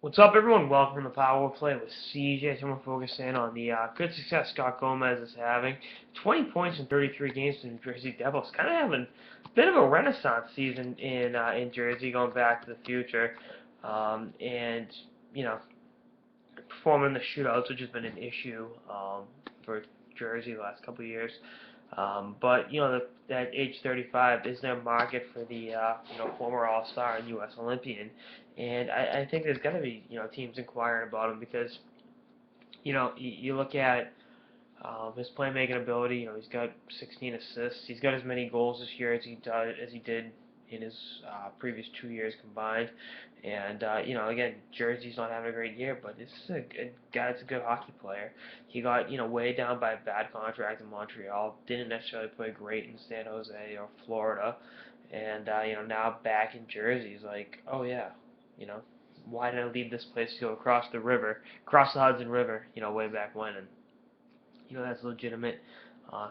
What's up, everyone? Welcome to the Power Play with CJ. So I'm going to focus in on the good success Scott Gomez is having. 20 points in 33 games for the New Jersey Devils. Kind of having a bit of a renaissance season in Jersey, going back to the future. And, you know, performing in the shootouts, which has been an issue for Jersey the last couple of years. But that age 35 is their market for the former All-Star and U.S. Olympian, and I think there's got to be teams inquiring about him because you look at his playmaking ability. He's got 16 assists. He's got as many goals this year as he did in his previous 2 years combined. And again, Jersey's not having a great year, but this is a guy that's a good hockey player. He got weighed down by a bad contract in Montreal. Didn't necessarily play great in San Jose or Florida, and now back in Jersey, he's like, oh yeah, you know, why did I leave this place to go across the river, across the Hudson River, way back when? And that's a legitimate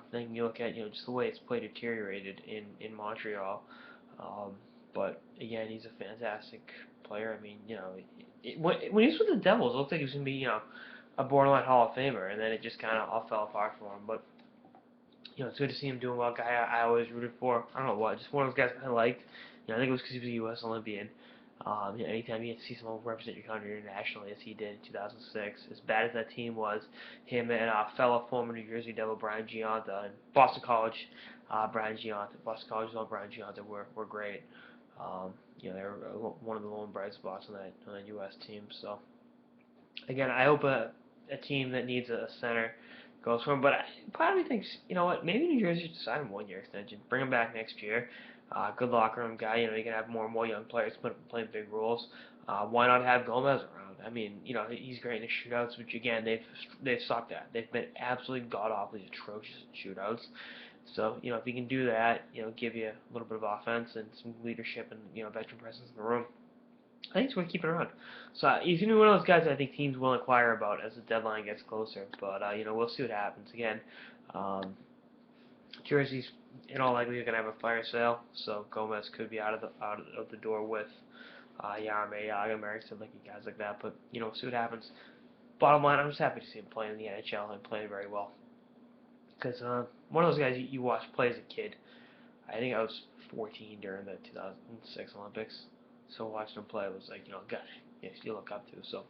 thing. You look at just the way it's played deteriorated in Montreal. But again, he's a fantastic player. I mean, when he was with the Devils, it looked like he was going to be a borderline Hall of Famer, and then it just kind of all fell apart for him. But it's good to see him doing well. Guy I always rooted for. I don't know what, just one of those guys I liked. I think it was because he was a U.S. Olympian. Anytime you get to see someone represent your country internationally, as he did in 2006, as bad as that team was, him and fellow former New Jersey Devil Brian Giunta and Boston College Brian Giunta, Boston College as well, Brian Giunta were great. They were one of the lone bright spots on that U.S. team. So again, I hope a team that needs a center goes for him. But part of me thinks, maybe New Jersey should sign him 1 year extension, bring him back next year. Good locker room guy. You can have more and more young players playing big roles. Why not have Gomez around? I mean, he's great in the shootouts, which again they've sucked at. They've been absolutely god awfully atrocious in shootouts. So if he can do that, give you a little bit of offense and some leadership and veteran presence in the room, I think it's worth keeping around. So he's gonna be one of those guys that I think teams will inquire about as the deadline gets closer. But we'll see what happens. Again, Jersey's in all likelihood gonna have a fire sale, so Gomez could be out of the door with Yarmir Jagr, Erickson, like guys like that. But we'll see what happens. Bottom line, I'm just happy to see him play in the NHL and play very well. Because one of those guys you watch play as a kid. I think I was 14 during the 2006 Olympics, so watching him play was like, guy you look up to. So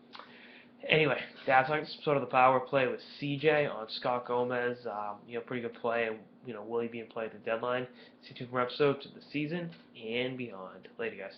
anyway, that's like sort of the power play with CJ on Scott Gomez. Pretty good play, and will he be in play at the deadline? See two more episodes of the season and beyond. Later, guys.